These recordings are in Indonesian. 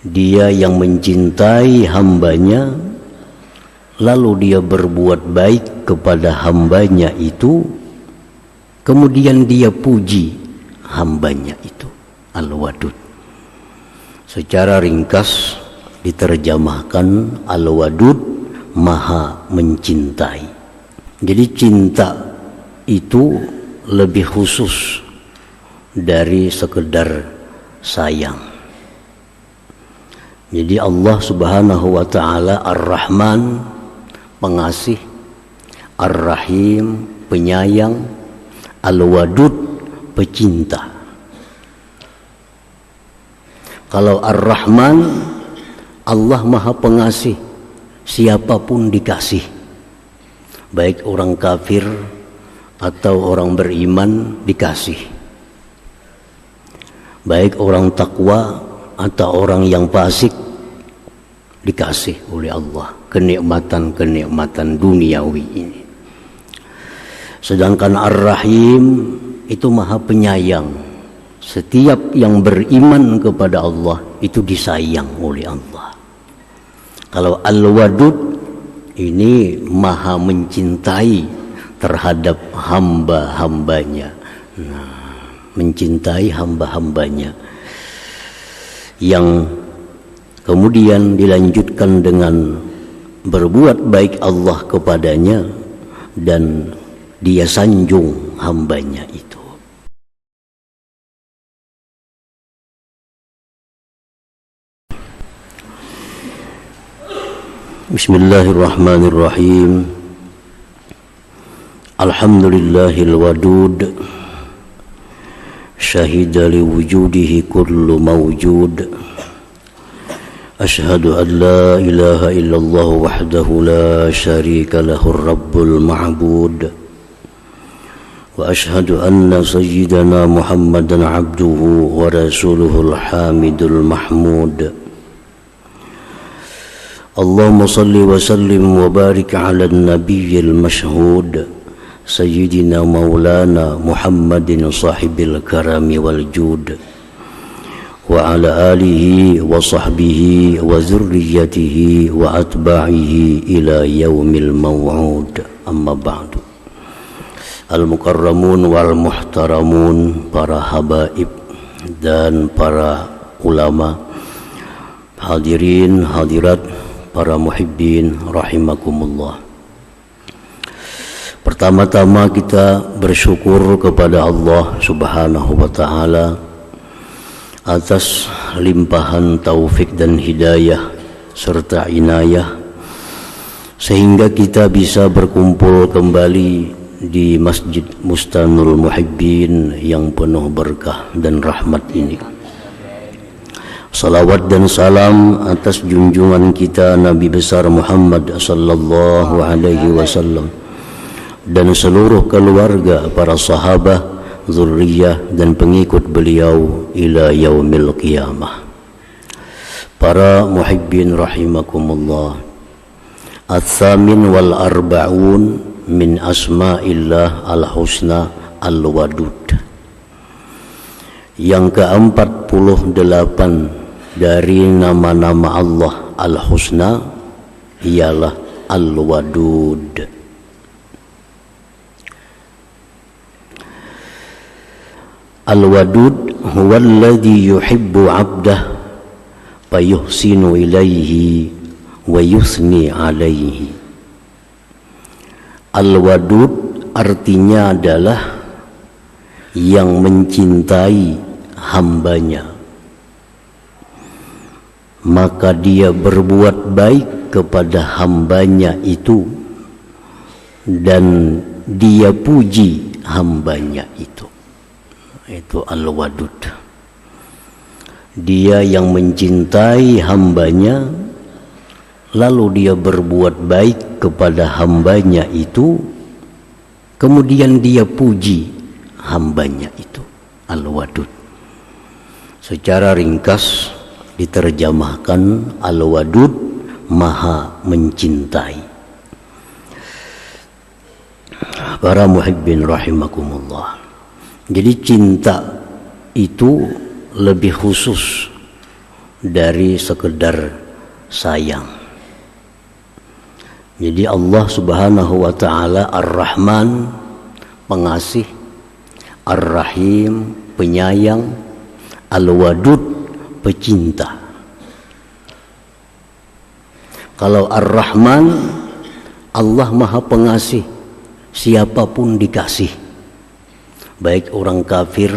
Dia yang mencintai hambanya, lalu dia berbuat baik kepada hambanya itu, kemudian dia puji hambanya itu. Al-Wadud. Secara ringkas diterjemahkan Al-Wadud, maha mencintai. Jadi cinta itu lebih khusus dari sekedar sayang. Jadi Allah Subhanahu wa taala Ar-Rahman, pengasih, Ar-Rahim, penyayang, Al-Wadud, pecinta. Kalau Ar-Rahman, Allah maha pengasih, siapapun dikasih, baik orang kafir atau orang beriman dikasih, baik orang takwa atau orang yang fasik dikasih oleh Allah kenikmatan-kenikmatan duniawi ini. Sedangkan Ar-Rahim itu maha penyayang, setiap yang beriman kepada Allah itu disayang oleh Allah. Kalau Al-Wadud ini maha mencintai terhadap hamba-hambanya. Nah, mencintai hamba-hambanya, yang kemudian dilanjutkan dengan berbuat baik Allah kepadanya dan dia sanjung hambanya itu. Bismillahirrahmanirrahim. Alhamdulillahil wadud, syahida liwujudihi kullu mawjud. Ashhadu an la ilaha illallah wahdahu la syarika lahur rabbul ma'bud. Wa ashhadu anna sayyidana Muhammadan abduhu wa rasuluhul hamidul mahmud. Allahumma salli wa sallim wa barik ala nabiyyil mashhud sayyidina maulana Muhammadin sahibil karami wal jud wa ala alihi wa sahbihi wa zurriyatihi wa atba'ihi ila yaumil maw'ud. Amma ba'du. Al-mukarramun wal muhtaramun, para habaib dan para ulama, hadirin hadirat, para muhibbin rahimakumullah. Pertama-tama kita bersyukur kepada Allah Subhanahu wa taala atas limpahan taufik dan hidayah serta inayah sehingga kita bisa berkumpul kembali di Masjid Mustanul Muhibbin yang penuh berkah dan rahmat ini. Salawat dan salam atas junjungan kita Nabi besar Muhammad sallallahu alaihi wasallam dan seluruh keluarga, para sahabat, zurriyah dan pengikut beliau ila yaumil qiyamah. Para muhibbin rahimakumullah. Ats-tsamin wal arba'un min asma'illah al-husna al-wadud. Yang ke-48 dari nama-nama Allah Al-Husna ialah Al-Wadud. Al-Wadud huwa alladhi yuhibbu 'abdah fayuhsinu ilaihi wa yusni alaihi. Al-Wadud artinya adalah yang mencintai hambanya, maka dia berbuat baik kepada hambanya itu dan dia puji hambanya itu. Itu Al-Wadud. Dia yang mencintai hambanya, lalu dia berbuat baik kepada hambanya itu, kemudian dia puji hambanya itu. Al-Wadud. Secara ringkas diterjemahkan Al-Wadud, maha mencintai. Para muhibbin rahimakumullah. Jadi cinta itu lebih khusus dari sekedar sayang. Jadi Allah Subhanahu wa taala Ar-Rahman, pengasih, Ar-Rahim, penyayang, Al-Wadud, pecinta. Kalau Ar-Rahman, Allah Maha Pengasih, siapapun dikasih, baik orang kafir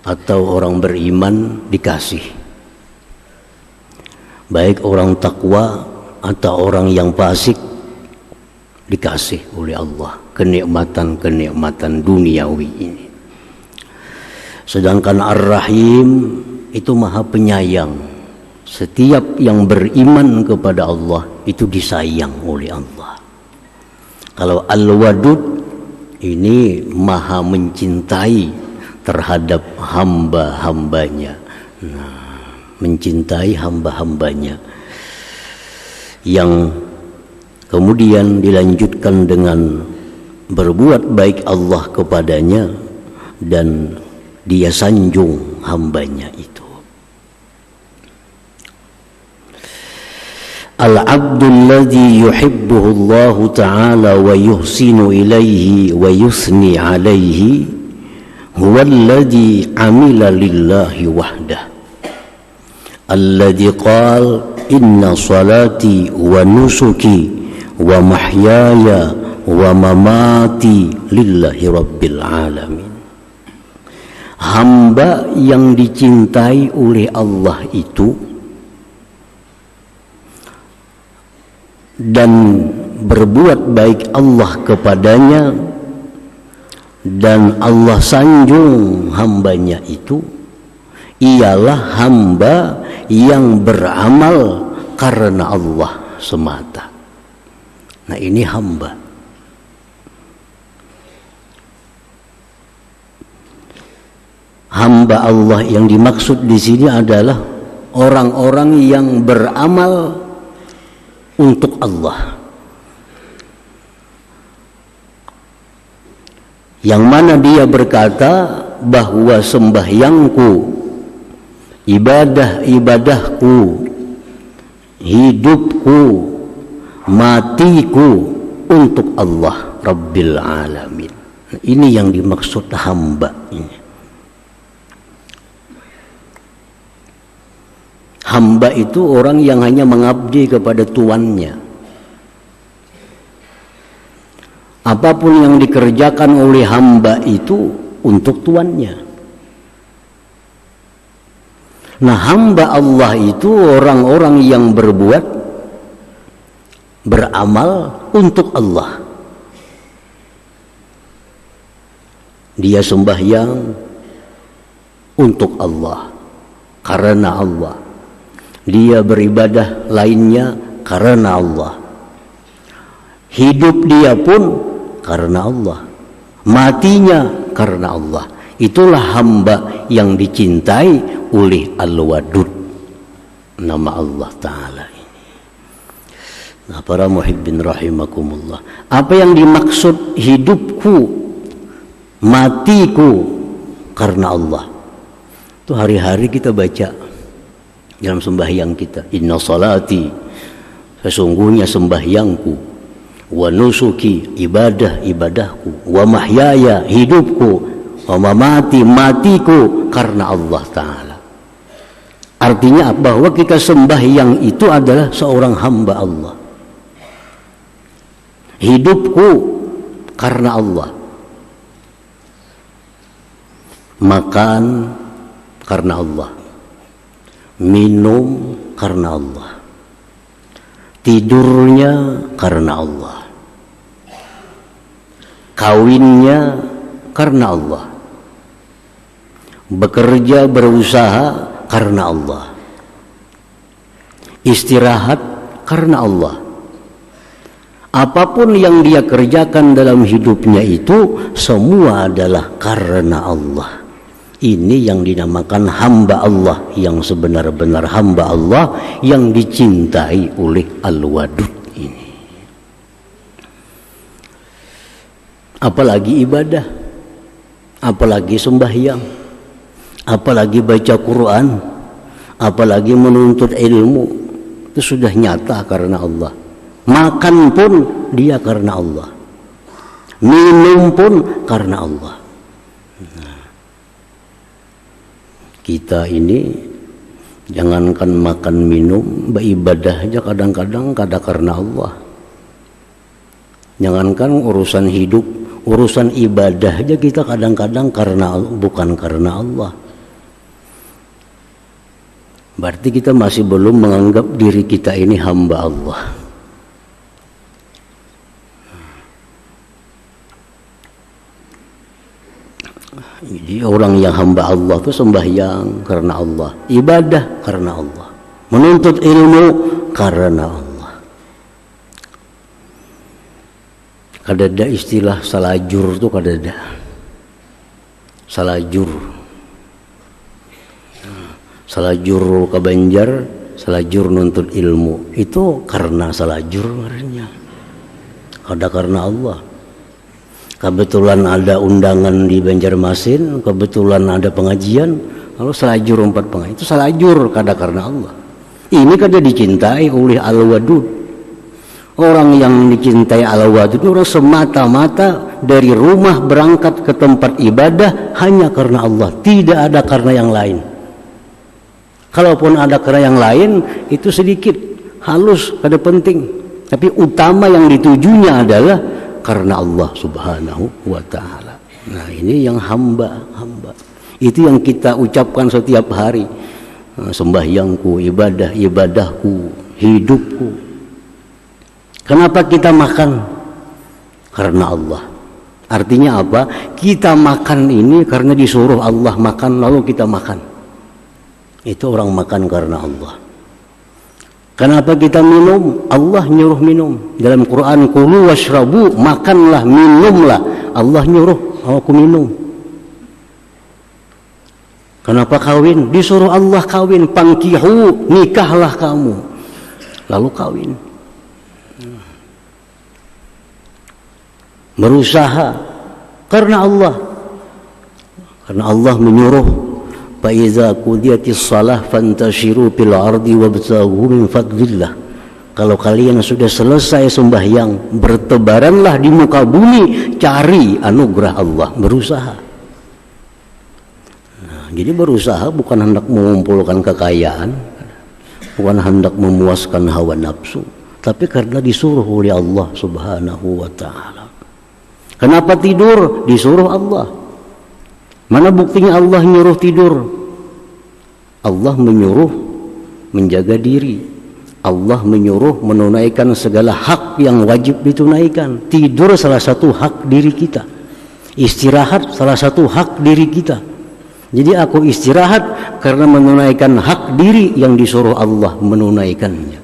atau orang beriman dikasih, baik orang takwa atau orang yang fasik dikasih oleh Allah kenikmatan-kenikmatan duniawi ini. Sedangkan Ar-Rahim itu Maha Penyayang. Setiap yang beriman kepada Allah itu disayang oleh Allah. Kalau Al-Wadud ini Maha mencintai terhadap hamba-hambanya. Nah, mencintai hamba-hambanya, yang kemudian dilanjutkan dengan berbuat baik Allah kepadanya dan dia sanjung hambanya itu. Al-'abdu alladhi yuhibbuhu Allah ta'ala wa yuhsinu ilayhi wa yusni alayhi huwa alladhi 'amila lillahi wahdah alladhi qala inna salati wa nusuki wa mahyaya wa mamati lillahi rabbil alamin. Hamba yang dicintai oleh Allah itu dan berbuat baik Allah kepadanya dan Allah sanjung hambanya itu ialah hamba yang beramal karena Allah semata. Nah, ini hamba. Hamba Allah yang dimaksud di sini adalah orang-orang yang beramal untuk Allah, yang mana dia berkata bahwa sembahyangku, ibadah-ibadahku, hidupku, matiku untuk Allah Rabbil Alamin. Ini yang dimaksud hamba ini. Hamba itu orang yang hanya mengabdi kepada tuannya. Apapun yang dikerjakan oleh hamba itu untuk tuannya. Nah, hamba Allah itu orang-orang yang beramal untuk Allah. Dia sembahyang untuk Allah, karena Allah. Dia beribadah lainnya karena Allah. Hidup dia pun karena Allah. Matinya karena Allah. Itulah hamba yang dicintai oleh Al-Wadud, nama Allah Ta'ala ini. Nah, para muhibbin rahimakumullah, apa yang dimaksud hidupku, matiku karena Allah, itu hari-hari kita baca dalam sembahyang kita. Inna salati, sesungguhnya sembahyangku, wa nusuki, ibadah-ibadahku, wa mahyaya, hidupku, wa mamati, matiku karena Allah Ta'ala. Artinya bahwa kita sembahyang itu adalah seorang hamba Allah. Hidupku karena Allah, makan karena Allah, minum karena Allah, tidurnya karena Allah, kawinnya karena Allah, bekerja berusaha karena Allah, istirahat karena Allah. Apapun yang dia kerjakan dalam hidupnya itu semua adalah karena Allah. Ini yang dinamakan hamba Allah, yang sebenar-benar hamba Allah yang dicintai oleh Al-Wadud ini. Apalagi ibadah, apalagi sembahyang, apalagi baca Quran, apalagi menuntut ilmu, itu sudah nyata karena Allah. Makan pun dia karena Allah, minum pun karena Allah. Nah, kita ini jangankan makan minum, beribadah aja kadang-kadang karena Allah. Jangankan urusan hidup, urusan ibadah aja kita kadang-kadang bukan karena Allah. Berarti kita masih belum menganggap diri kita ini hamba Allah. Jadi orang yang hamba Allah itu sembahyang karena Allah, ibadah karena Allah, menuntut ilmu karena Allah. Kadada istilah salajur itu kadada. Salajur ke Banjar, salajur nuntut ilmu. Itu karena salajur sebenarnya. Ada karena Allah. Kebetulan ada undangan di Banjarmasin, kebetulan ada pengajian, lalu salajur 4 pengajian. Itu salajur karena Allah. Ini kada dicintai oleh Al-Wadud. Orang yang dicintai Al-Wadud itu orang semata-mata dari rumah berangkat ke tempat ibadah hanya karena Allah, tidak ada karena yang lain. Kalaupun ada karena yang lain itu sedikit, halus, kada penting. Tapi utama yang ditujunya adalah karena Allah Subhanahu wa ta'ala. Nah, ini yang hamba. Itu yang kita ucapkan setiap hari. Sembahyangku, ibadahku, hidupku. Kenapa kita makan? Karena Allah. Artinya apa? Kita makan ini karena disuruh Allah makan, lalu kita makan. Itu orang makan karena Allah. Kenapa kita minum? Allah nyuruh minum. Dalam Quran, kulu washrabu, makanlah, minumlah. Allah nyuruh, aku minum. Kenapa kawin? Disuruh Allah kawin. Pangkihu, nikahlah kamu. Lalu kawin. Berusaha karena Allah. Karena Allah menyuruh, فَإِذَا قُضِيَتِ الصَّلَاةُ فَانْتَشِرُوا فِي الْأَرْضِ وَابْتَغُوا مِنْ فَضْلِ اللَّهِ. Kalau kalian sudah selesai sembahyang, bertebaranlah di muka bumi, cari anugerah Allah, berusaha. Nah, jadi berusaha bukan hendak mengumpulkan kekayaan, bukan hendak memuaskan hawa nafsu, tapi karena disuruh oleh Allah Subhanahu wa ta'ala. Kenapa tidur? Disuruh Allah. Mana buktinya Allah nyuruh tidur? Allah menyuruh menjaga diri. Allah menyuruh menunaikan segala hak yang wajib ditunaikan. Tidur salah satu hak diri kita. Istirahat salah satu hak diri kita. Jadi aku istirahat karena menunaikan hak diri yang disuruh Allah menunaikannya.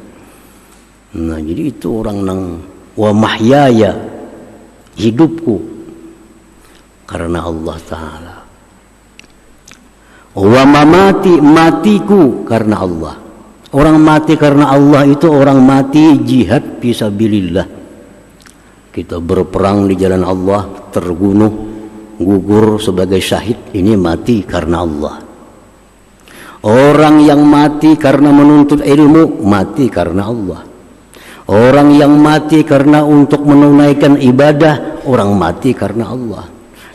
Nah, jadi itu orang nang wa mahyaya, hidupku karena Allah Ta'ala. Wa mamati, matiku karena Allah. Orang mati karena Allah itu orang mati jihad fisabilillah. Kita berperang di jalan Allah, terbunuh, gugur sebagai syahid, ini mati karena Allah. Orang yang mati karena menuntut ilmu, mati karena Allah. Orang yang mati karena untuk menunaikan ibadah, orang mati karena Allah.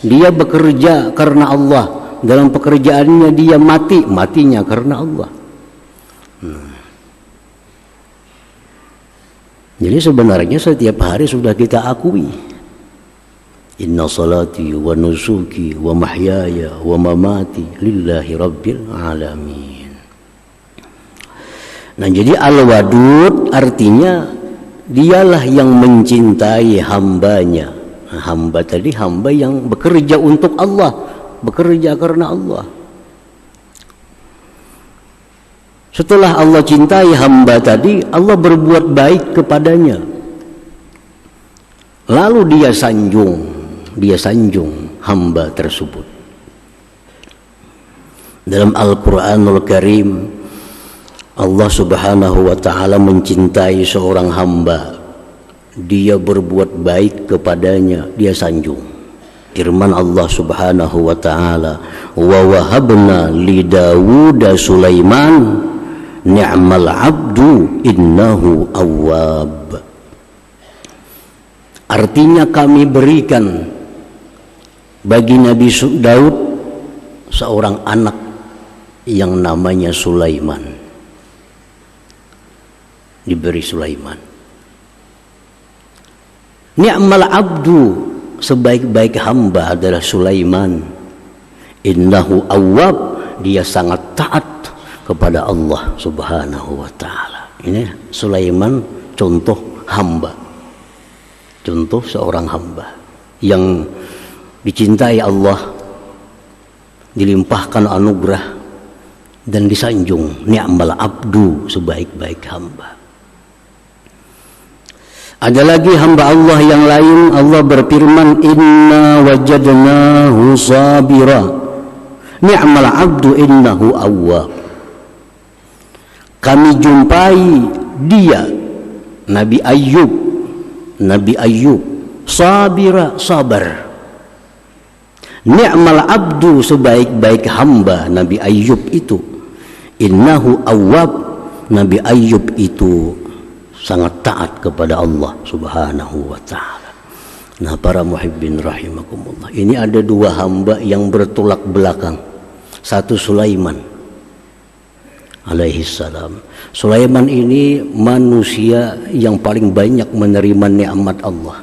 Dia bekerja karena Allah, dalam pekerjaannya dia mati, matinya karena Allah. Jadi sebenarnya setiap hari sudah kita akui, inna salati wa nusuki wa mahyaya wa mamati lillahi rabbil alamin. Nah, jadi Al-Wadud artinya dialah yang mencintai hambanya. Nah, hamba tadi hamba yang bekerja untuk Allah, bekerja karena Allah. Setelah Allah cintai hamba tadi, Allah berbuat baik kepadanya. Lalu dia sanjung hamba tersebut. Dalam Al-Quranul Karim, Allah Subhanahu wa ta'ala mencintai seorang hamba. Dia berbuat baik kepadanya, dia sanjung. Firman Allah Subhanahu wa ta'ala, wa wahabna li Dawuda Sulaiman ni'mal abdu innahu awwab. Artinya kami berikan bagi Nabi Daud seorang anak yang namanya Sulaiman. Diberi Sulaiman. Ni'mal abdu, sebaik-baik hamba adalah Sulaiman. Innahu awwab, dia sangat taat kepada Allah Subhanahu wa ta'ala. Ini Sulaiman contoh hamba, contoh seorang hamba yang dicintai Allah, dilimpahkan anugerah dan disanjung. Ni'mal abdu, sebaik-baik hamba. Ada lagi hamba Allah yang lain, Allah berfirman, inna wajadnahu sabira ni'mal abdu innahu awwab. Kami jumpai dia, Nabi Ayyub sabira, sabar. Ni'mal abdu, sebaik-baik hamba Nabi Ayyub itu. Innahu awwab, Nabi Ayyub itu sangat taat kepada Allah Subhanahu wa ta'ala. Nah, para muhibbin rahimakumullah, ini ada dua hamba yang bertolak belakang. Satu Sulaiman alaihi salam. Sulaiman ini manusia yang paling banyak menerima nikmat Allah.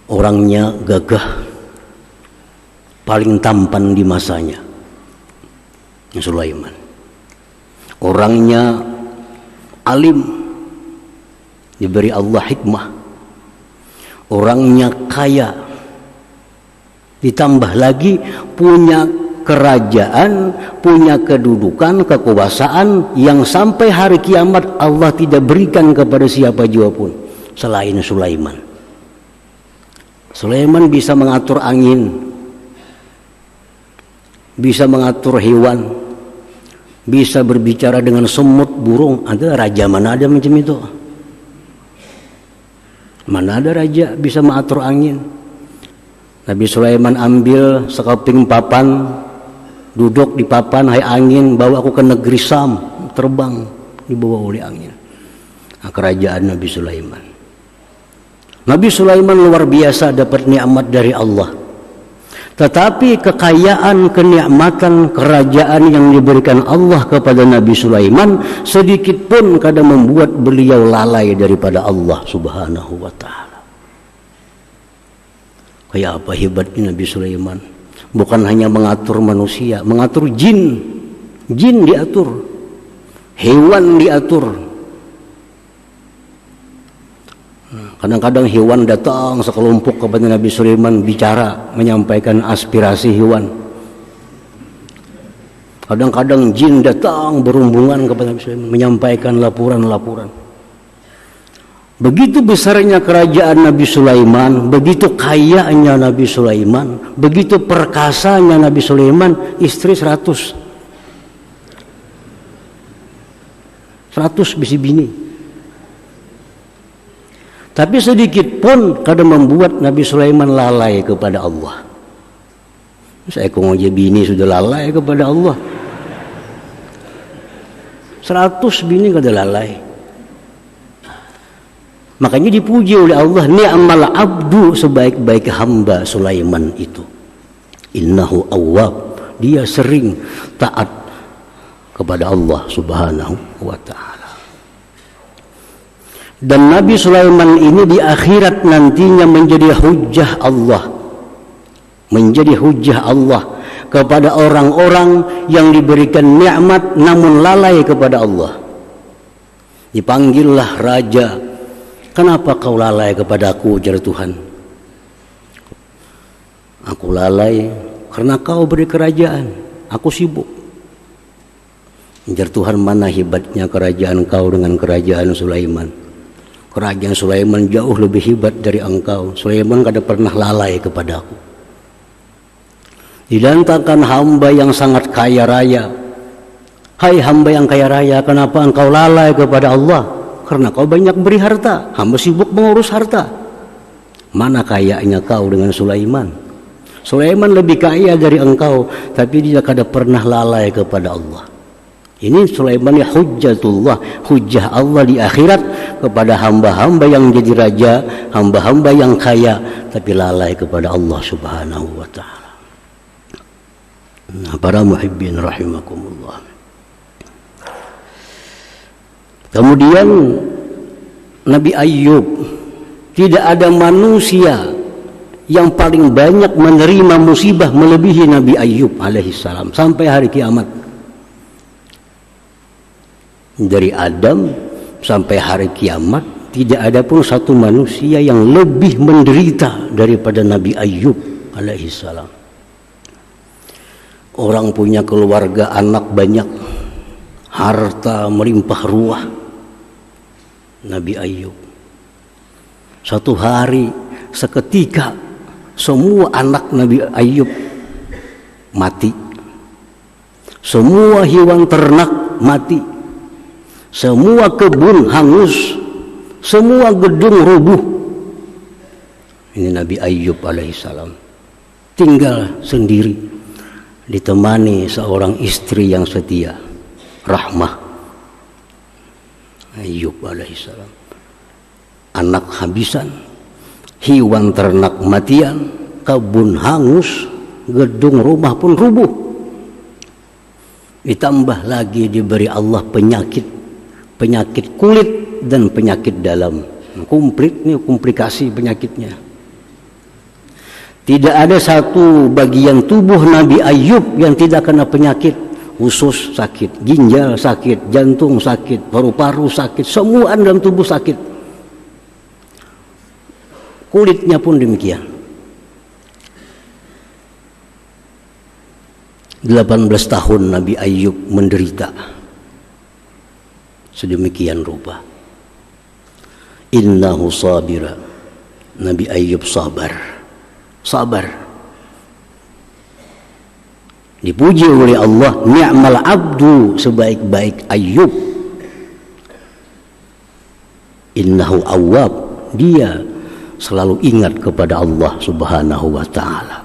Orangnya gagah, paling tampan di masanya, Sulaiman. Orangnya alim, diberi Allah hikmah. Orangnya kaya, ditambah lagi punya kerajaan, punya kedudukan, kekuasaan yang sampai hari kiamat Allah tidak berikan kepada siapa jua pun selain Sulaiman. Sulaiman bisa mengatur angin, bisa mengatur hewan, bisa berbicara dengan semut, burung. Ada raja mana ada macam itu? Mana ada raja bisa mengatur angin? Nabi Sulaiman ambil sekeping papan, duduk di papan, hai angin, bawa aku ke negeri Sam, terbang, dibawa oleh angin. Nah, kerajaan Nabi Sulaiman. Nabi Sulaiman luar biasa dapat nikmat dari Allah. Tetapi kekayaan, kenikmatan, kerajaan yang diberikan Allah kepada Nabi Sulaiman sedikit pun kadang membuat beliau lalai daripada Allah Subhanahu wa ta'ala. Kayak apa hebatnya Nabi Sulaiman? Bukan hanya mengatur manusia, mengatur jin. Jin diatur, hewan diatur. Kadang-kadang hewan datang sekelompok kepada Nabi Sulaiman bicara, menyampaikan aspirasi hewan. Kadang-kadang jin datang berumbungan kepada Nabi Sulaiman, menyampaikan laporan-laporan. Begitu besarnya kerajaan Nabi Sulaiman, begitu kayanya Nabi Sulaiman, begitu perkasanya Nabi Sulaiman, istri 100 bisi bini. Tapi sedikit pun kadang membuat Nabi Sulaiman lalai kepada Allah. Saya kong aja bini sudah lalai kepada Allah. 100 bini kada lalai. Makanya dipuji oleh Allah, ni'mal abdu, sebaik-baik hamba Sulaiman itu. Innahu awwab, dia sering taat kepada Allah Subhanahu wa ta'ala. Dan Nabi Sulaiman ini di akhirat nantinya menjadi hujjah Allah, menjadi hujjah Allah kepada orang-orang yang diberikan nikmat namun lalai kepada Allah. Dipanggillah raja, kenapa kau lalai kepadaku, ujar Tuhan. Aku lalai karena kau beri kerajaan, aku sibuk. Ujar Tuhan, mana hebatnya kerajaan kau dengan kerajaan Sulaiman. Kerajaan Sulaiman jauh lebih hebat dari engkau. Sulaiman kada pernah lalai kepadaku. Didatangkan hamba yang sangat kaya raya. Hai hamba yang kaya raya, kenapa engkau lalai kepada Allah? Karena kau banyak beri harta. Hamba sibuk mengurus harta. Mana kayanya kau dengan Sulaiman? Sulaiman lebih kaya dari engkau, tapi dia kada pernah lalai kepada Allah. Ini Sulaiman ya hujjatullah, hujjah Allah di akhirat kepada hamba-hamba yang jadi raja, hamba-hamba yang kaya, tapi lalai kepada Allah Subhanahu wa ta'ala. Nah, para muhibbin rahimakumullah. Kemudian Nabi Ayyub, tidak ada manusia yang paling banyak menerima musibah melebihi Nabi Ayyub alaihissalam sampai hari kiamat. Dari Adam sampai hari kiamat tidak ada pun satu manusia yang lebih menderita daripada Nabi Ayyub alaihissalam. Orang punya keluarga, anak banyak, harta melimpah ruah. Nabi Ayyub satu hari seketika semua anak Nabi Ayyub mati, semua hewan ternak mati, semua kebun hangus, semua gedung rubuh. Ini Nabi Ayyub alaihissalam tinggal sendiri, ditemani seorang istri yang setia, Rahmah. Ayyub alaihissalam, anak habisan, hewan ternak matian, kebun hangus, gedung rumah pun rubuh. Ditambah lagi diberi Allah penyakit kulit dan penyakit dalam. Komplit nih, komplikasi penyakitnya. Tidak ada satu bagian tubuh Nabi Ayyub yang tidak kena penyakit. Usus sakit, ginjal sakit, jantung sakit, paru-paru sakit, semua dalam tubuh sakit. Kulitnya pun demikian. 18 tahun Nabi Ayyub menderita sedemikian rupa. Innahu sabira, Nabi Ayyub sabar. Dipuji oleh Allah, ni'mal abdu, sebaik-baik Ayyub. Innahu awwab, dia selalu ingat kepada Allah Subhanahu wa ta'ala.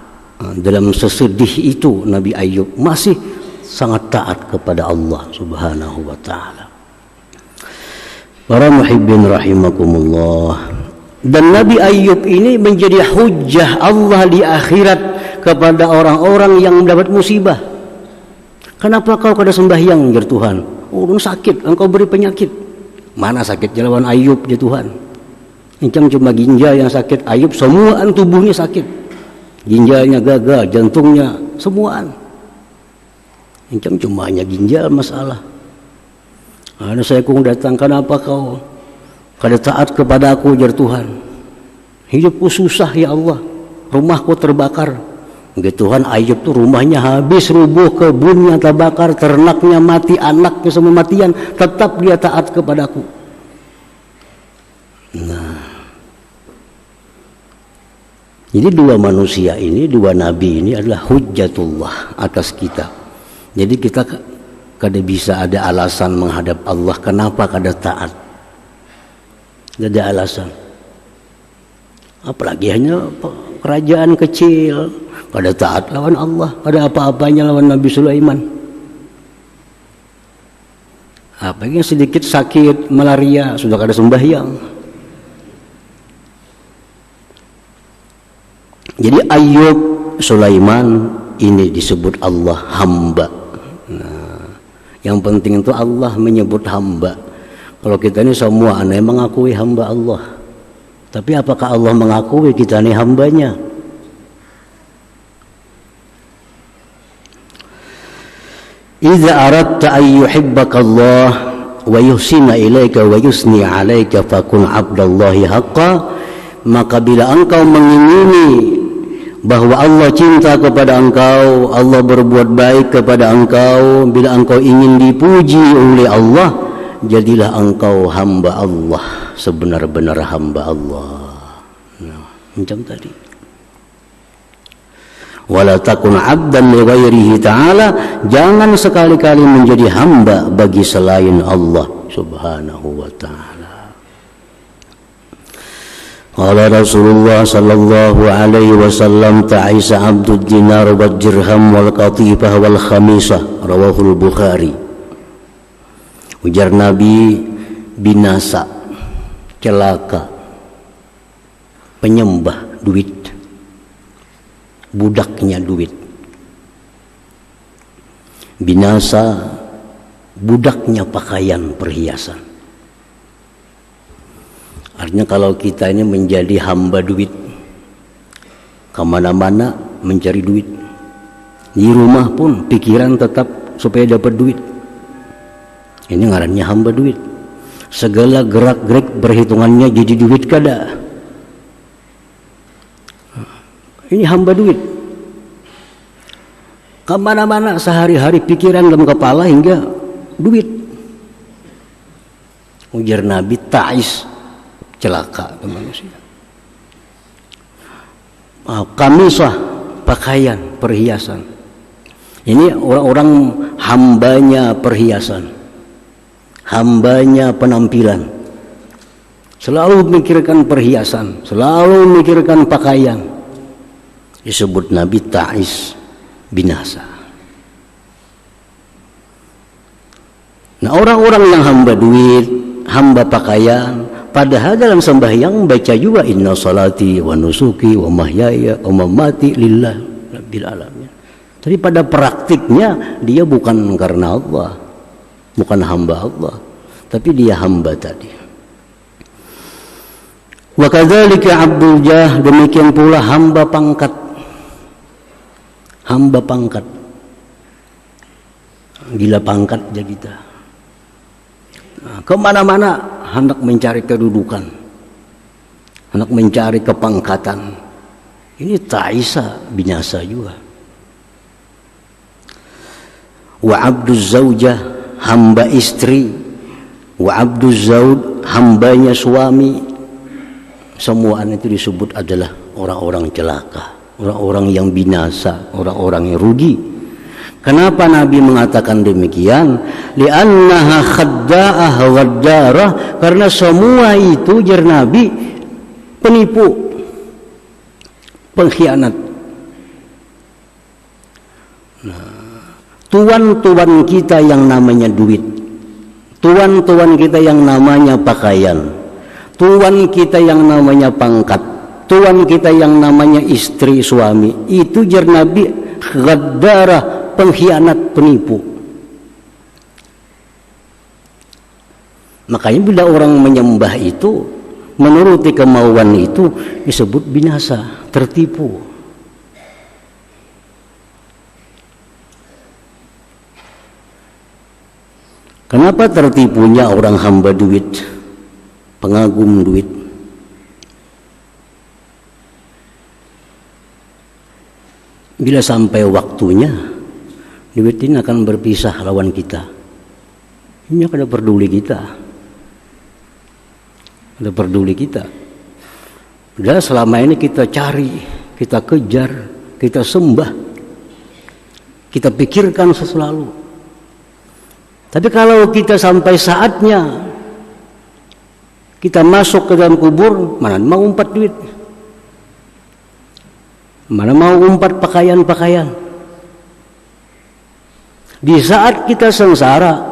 Dalam sesedih itu Nabi Ayyub masih sangat taat kepada Allah Subhanahu wa ta'ala. Para muhibbin rahimakumullah. Dan Nabi Ayyub ini menjadi hujjah Allah di akhirat kepada orang-orang yang mendapat musibah. Kenapa kau kada sembahyang ya Tuhan? Orang sakit, engkau beri penyakit. Mana sakitnya lawan Ayyub ya Tuhan? Incam cuma ginjal yang sakit, Ayyub semuaan tubuhnya sakit. Ginjalnya gagal, jantungnya semuaan. Incam cuma hanya ginjal masalah. Ada saya kung datang, kenapa kau kada taat kepada aku jar Tuhan? Hidupku susah ya Allah, rumahku terbakar. Gitu Tuhan, Ayyub tuh rumahnya habis rubuh, kebunnya terbakar, ternaknya mati, anaknya semua matian, tetap dia taat kepadaku. Nah, jadi dua manusia ini, dua nabi ini adalah hujjatullah atas kita. Jadi kita kada bisa ada alasan menghadap Allah kenapa kada taat. Tidak ada alasan. Apalagi hanya kerajaan kecil, kada taat lawan Allah, kada apa-apanya lawan Nabi Sulaiman. Apalagi sedikit sakit malaria sudah kada sembahyang. Jadi Ayyub, Sulaiman ini disebut Allah hamba. Nah, yang penting itu Allah menyebut hamba. Kalau kita ini semua aneh mengakui hamba Allah, tapi apakah Allah mengakui kita ini hambanya? Idza aradta an yuhibbaka Allah wa yuhsina ilaika wa yusni alaika fakun abdallahi haqqan. Maka bila engkau mengingini bahwa Allah cinta kepada engkau, Allah berbuat baik kepada engkau, bila engkau ingin dipuji oleh Allah, jadilah engkau hamba Allah, sebenar-benar hamba Allah. Nah, macam tadi. Wala takun abdan li ghairihi ta'ala, jangan sekali-kali menjadi hamba bagi selain Allah Subhanahu wa ta'ala. Qala Rasulullah sallallahu alaihi wasallam, ta'isa abdud dinar wal dirham wal qatifah wal khamisah, rawahul Bukhari. Ujar Nabi, binasa, celaka penyembah duit, budaknya duit. Binasa budaknya pakaian perhiasan. Artinya kalau kita ini menjadi hamba duit, kemana-mana mencari duit, di rumah pun pikiran tetap supaya dapat duit, ini ngarannya hamba duit. Segala gerak-gerik berhitungannya jadi duit kada. Ini hamba duit. Kemana-mana sehari-hari pikiran dalam kepala hingga duit. Ujar Nabi, ta'is, celaka ke manusia. Kamisah, pakaian, perhiasan. Ini orang-orang hambanya perhiasan, hambanya penampilan, selalu memikirkan perhiasan, selalu memikirkan pakaian. Disebut Nabi ta'is, binasa. Nah, orang-orang yang hamba duit, hamba pakaian, padahal dalam sembahyang baca juga inna salati wa nusuki wa mahyaya wa mamati lillah rabbil alamin. Tapi pada praktiknya dia bukan karena Allah, bukan hamba Allah, tapi dia hamba tadi. Wa kadzalika abdul jah, demikian pula hamba pangkat. Hamba pangkat, gila pangkat aja kita. Nah, kemana-mana hendak mencari kedudukan, hendak mencari kepangkatan. Ini ta'isa, binasa juga. Wa abduz zaujah, hamba istri. Wa abduz zauj, hambanya suami. Semua itu disebut adalah orang-orang celaka, orang-orang yang binasa, orang-orang yang rugi. Kenapa Nabi mengatakan demikian? Li'annaha khadda'ah waddarah, karena semua itu jar Nabi penipu, pengkhianat. Nah, tuan-tuan kita yang namanya duit, tuan-tuan kita yang namanya pakaian, tuan kita yang namanya pangkat, tuan kita yang namanya istri suami, itu jar Nabi ghaddarah, pengkhianat, penipu. Makanya bila orang menyembah itu, menuruti kemauan itu, disebut binasa, tertipu. Kenapa tertipunya orang hamba duit, pengagum duit? Bila sampai waktunya, duit ini akan berpisah lawan kita. Ini akan peduli kita, ada peduli kita. Udah selama ini kita cari, kita kejar, kita sembah, kita pikirkan selalu. Tapi kalau kita sampai saatnya kita masuk ke dalam kubur, mana mau umpat duit, mana mau umpat pakaian-pakaian. Di saat kita sengsara,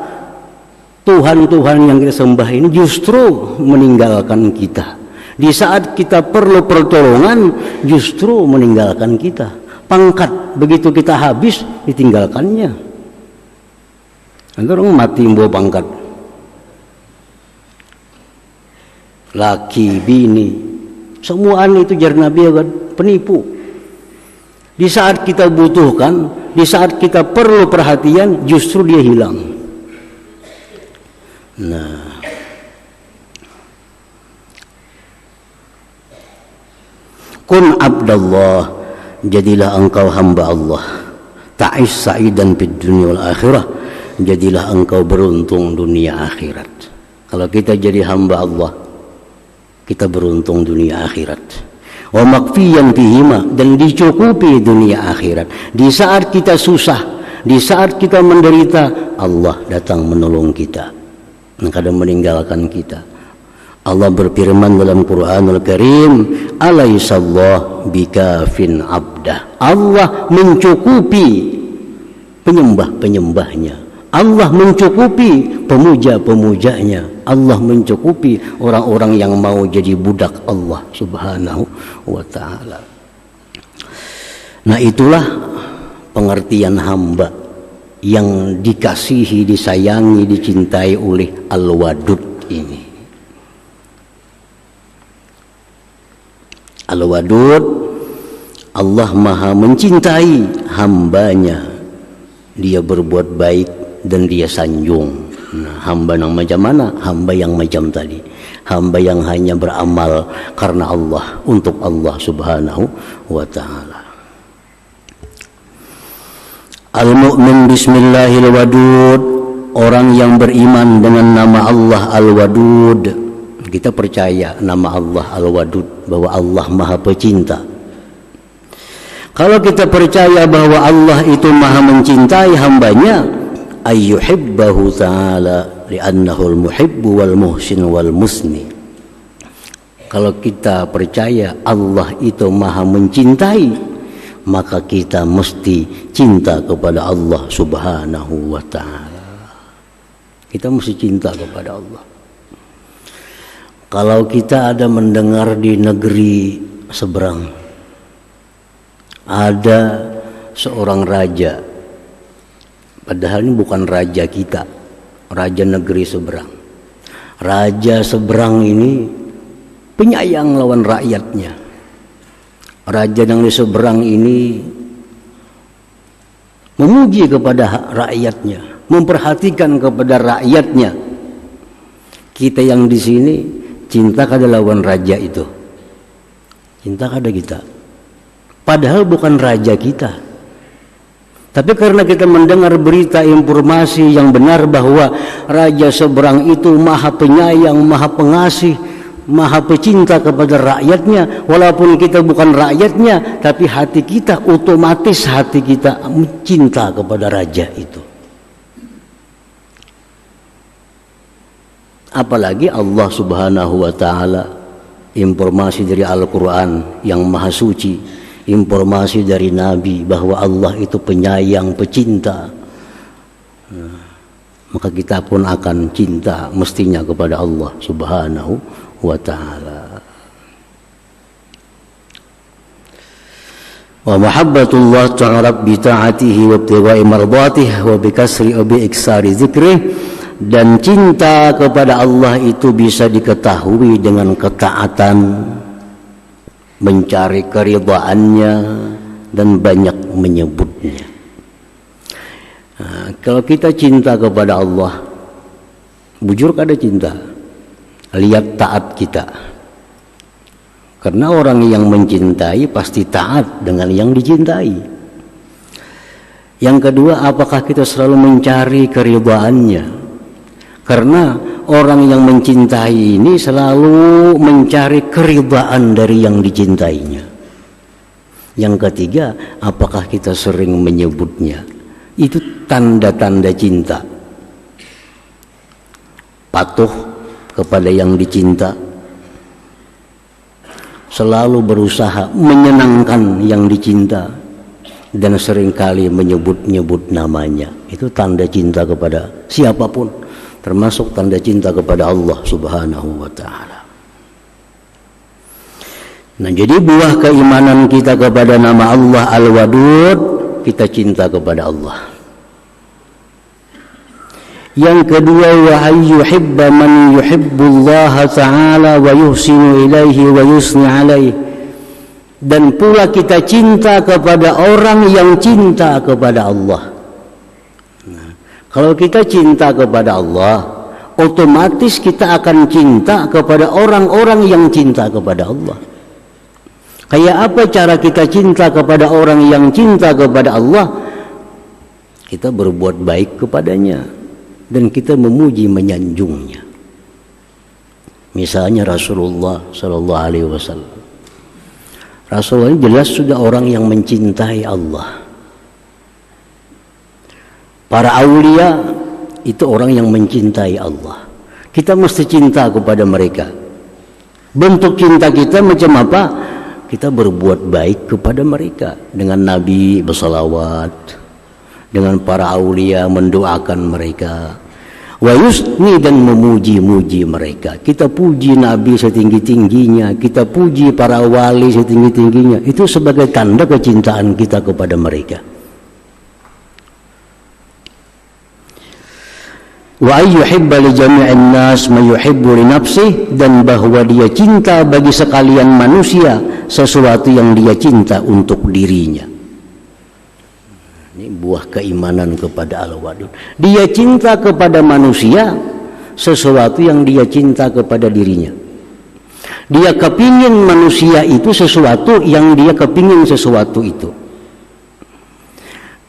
Tuhan-Tuhan yang kita sembah ini justru meninggalkan kita. Di saat kita perlu pertolongan, justru meninggalkan kita. Pangkat begitu kita habis, ditinggalkannya. Ada orang mati membawa pangkat, laki, bini, semuaan itu jar Nabi penipu. Di saat kita butuhkan, di saat kita perlu perhatian, justru dia hilang. Nah, kun abdallah, jadilah engkau hamba Allah. Ta'is sa'idan fid dunya wal akhirah, jadilah engkau beruntung dunia akhirat. Kalau kita jadi hamba Allah, kita beruntung dunia akhirat. Wa makfiyan bihima, dan dicukupi dunia akhirat. Di saat kita susah, di saat kita menderita, Allah datang menolong kita, kadang meninggalkan kita. Allah berfirman dalam Quranul Karim, alaihissallah bikafin abdah. Allah mencukupi penyembah-penyembahnya, Allah mencukupi pemuja-pemujanya. Allah mencukupi orang-orang yang mau jadi budak Allah Subhanahu wa ta'ala. Nah, itulah pengertian hamba yang dikasihi, disayangi, dicintai oleh Al-Wadud ini. Al-Wadud, Allah maha mencintai hambanya. Dia berbuat baik dan dia sanjung. Nah, hamba yang macam mana? Hamba yang macam tadi. Hamba yang hanya beramal karena Allah, untuk Allah Subhanahu wa ta'ala. Al-mu'min bismillahil wadud, orang yang beriman dengan nama Allah Al-Wadud. Kita percaya nama Allah Al-Wadud, bahwa Allah maha pecinta. Kalau kita percaya bahwa Allah itu maha mencintai hambanya, ayyuhibbahu ta'ala li'annahu al-muhibbu wal muhsin wal musni. Kalau kita percaya Allah itu maha mencintai, maka kita mesti cinta kepada Allah Subhanahu wa ta'ala. Kita mesti cinta kepada Allah. Kalau kita ada mendengar di negeri seberang ada seorang raja, padahal ini bukan raja kita, raja negeri seberang. Raja seberang ini penyayang lawan rakyatnya. Raja yang di seberang ini memuji kepada rakyatnya, memperhatikan kepada rakyatnya. Kita yang di sini cinta kada lawan raja itu, cinta kada kita, padahal bukan raja kita. Tapi karena kita mendengar berita informasi yang benar bahwa raja seberang itu maha penyayang, maha pengasih, maha pecinta kepada rakyatnya, walaupun kita bukan rakyatnya, tapi hati kita otomatis hati kita cinta kepada raja itu. Apalagi Allah Subhanahu wa ta'ala, informasi dari Al-Quran yang maha suci, informasi dari Nabi bahwa Allah itu penyayang, pecinta, maka kita pun akan cinta mestinya kepada Allah Subhanahu wa ta'ala. Wa mahabbatullah ta'ala bi ta'atihi wa ibtigha'i mardatihi wa bi kasri wa bi iksari dzikrih. Dan cinta kepada Allah itu bisa diketahui dengan ketaatan, mencari keridhaannya, dan banyak menyebutnya. Nah, kalau kita cinta kepada Allah, bujur kada cinta, lihat taat kita. Karena orang yang mencintai pasti taat dengan yang dicintai. Yang kedua, apakah kita selalu mencari keridhaannya? Karena orang yang mencintai ini selalu mencari keridhaan dari yang dicintainya. Yang ketiga, apakah kita sering menyebutnya? Itu tanda-tanda cinta. Patuh kepada yang dicinta, selalu berusaha menyenangkan yang dicinta, dan seringkali menyebut-nyebut namanya. Itu tanda cinta kepada siapapun, termasuk tanda cinta kepada Allah Subhanahu wa ta'ala. Nah, jadi buah keimanan kita kepada nama Allah Al-Wadud, kita cinta kepada Allah. Yang kedua, wa ayyuhibba man yuhibbullaha ta'ala wa yuhsinu ilaihi wa yusni alaihi. Dan pula kita cinta kepada orang yang cinta kepada Allah. Kalau kita cinta kepada Allah, otomatis kita akan cinta kepada orang-orang yang cinta kepada Allah. Kayak apa cara kita cinta kepada orang yang cinta kepada Allah? Kita berbuat baik kepadanya dan kita memuji, menyanjungnya. Misalnya Rasulullah Sallallahu Alaihi Wasallam. Rasulullah jelas sudah orang yang mencintai Allah. Para aulia itu orang yang mencintai Allah. Kita mesti cinta kepada mereka. Bentuk cinta kita macam apa? Kita berbuat baik kepada mereka. Dengan Nabi bersalawat, dengan para aulia mendoakan mereka. wa yusni dan memuji-muji mereka. Kita puji Nabi setinggi-tingginya, kita puji para wali setinggi-tingginya. Itu sebagai tanda kecintaan kita kepada mereka. Wa ayyuhibba li jami'in nas ma yuhibbu li nafsihi, dan bahwa dia cinta bagi sekalian manusia sesuatu yang dia cinta untuk dirinya. Ini buah keimanan kepada Al-Wadud. Dia cinta kepada manusia sesuatu yang dia cinta kepada dirinya. Dia kepingin manusia itu sesuatu yang dia kepingin sesuatu itu.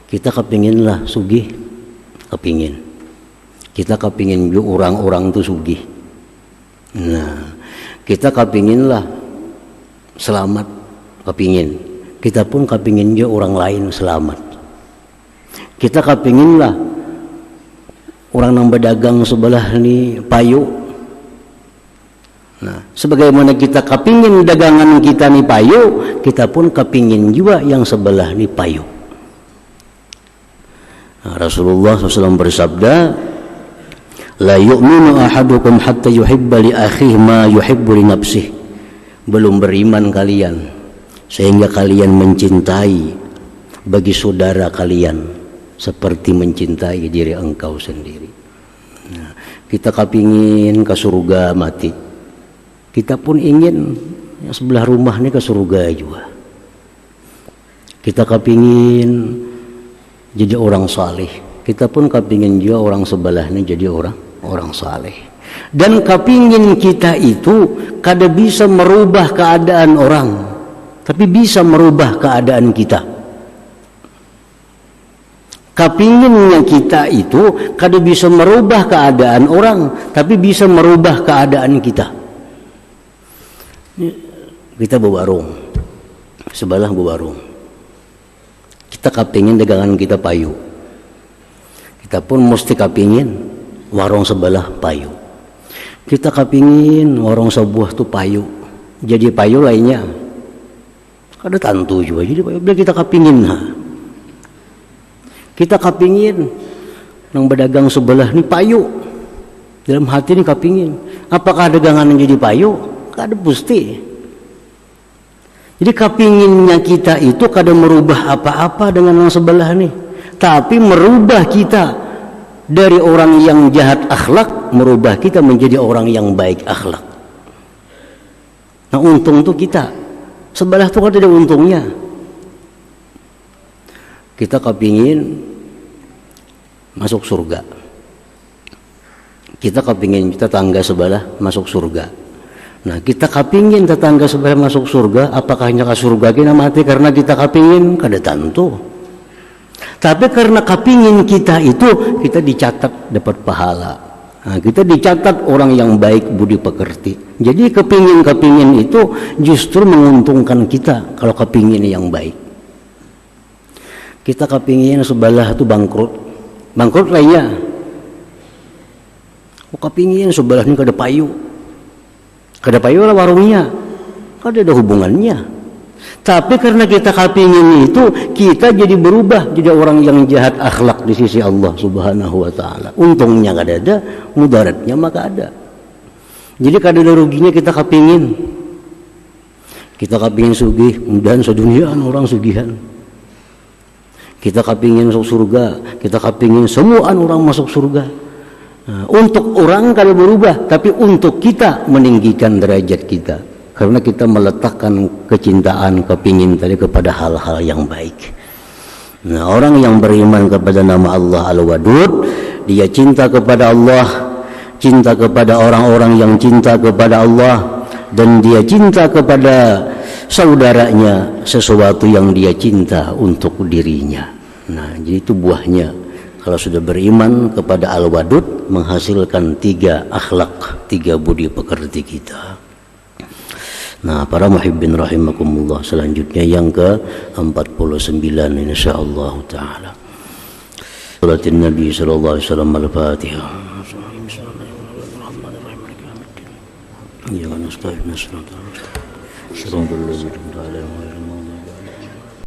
Kita kepinginlah sugih, kepingin. Kita kepingin juga orang-orang itu sugih. Nah, kita kepinginlah selamat, kepingin. Kita pun kepingin juga orang lain selamat. Kita kepinginlah orang yang berdagang sebelah ni payu. Nah, sebagaimana kita kepingin dagangan kita ni payu, kita pun kepingin juga yang sebelah ni payu. Nah, Rasulullah SAW bersabda, la yu'minu ahadukum hatta yuhibba li akhihi ma yuhibbu li nafsihi. Belum beriman kalian sehingga kalian mencintai bagi saudara kalian seperti mencintai diri engkau sendiri. Nah, kita kepingin ke surga mati. Kita pun ingin yang sebelah rumah ini ke surga juga. Kita kepingin jadi orang saleh. Kita pun kepingin juga orang sebelah ini jadi orang saleh. Dan kepingin kita itu kada bisa merubah keadaan orang, tapi bisa merubah keadaan kita. Kepinginnya kita itu kada bisa merubah keadaan orang, tapi bisa merubah keadaan kita. Kita berwarung, sebelah berwarung. Kita kepingin dagangan kita payu. Kita pun mesti kepingin warung sebelah payu. Kita kepingin warung sebuah tu payu, jadi payu lainnya. Kada tentu juga jadi payu. Bila kita kepingin, kita kepingin nang berdagang sebelah ni payu. Dalam hati ni kepingin. Apakah dagangan yang jadi payu? Kada pasti. Jadi kepinginnya kita itu kada merubah apa-apa dengan yang sebelah ni, tapi merubah kita dari orang yang jahat akhlak, merubah kita menjadi orang yang baik akhlak. Nah, untung tu kita. Sebelah tu kada ada untungnya. Kita kepingin masuk surga. Kita kepingin tetangga sebelah masuk surga. Nah, kita kepingin tetangga sebelah masuk surga. Apakah hanya ke surga kita mati karena kita kepingin? Kada tentu. Tapi karena kepingin kita itu, kita dicatat dapat pahala. Nah, kita dicatat orang yang baik budi pekerti. Jadi kepingin itu justru menguntungkan kita kalau kepingin yang baik. Kita kepingin sebelah itu bangkrut lainnya. Kepingin sebelah ini kada payu lah warungnya, kada ada hubungannya. Tapi karena kita kepingin itu, kita jadi berubah jadi orang yang jahat akhlak di sisi Allah Subhanahu wa taala. Untungnya kada ada, mudaratnya maka ada. Jadi kada ada ruginya kita kepingin. Kita kepingin sugih, mudahan seduniaan orang sugihan. Kita kepingin masuk surga, kita kepingin semuaan orang masuk surga. Nah, untuk orang kada berubah, tapi untuk kita meninggikan derajat kita. Karena kita meletakkan kecintaan, kepingin tadi kepada hal-hal yang baik. Nah, orang yang beriman kepada nama Allah Al-Wadud, dia cinta kepada Allah, cinta kepada orang-orang yang cinta kepada Allah, dan dia cinta kepada saudaranya sesuatu yang dia cinta untuk dirinya. Nah, jadi itu buahnya. Kalau sudah beriman kepada Al-Wadud, menghasilkan 3 akhlak, 3 budi pekerti kita. Nah, para muhibbin rahimakumullah, selanjutnya yang ke-49 insyaallah taala. Salatin Nabi sallallahu alaihi wasallam al-Fatihah. Ya nasta'in nasrullah. Sallallahu alaihi wa sallam.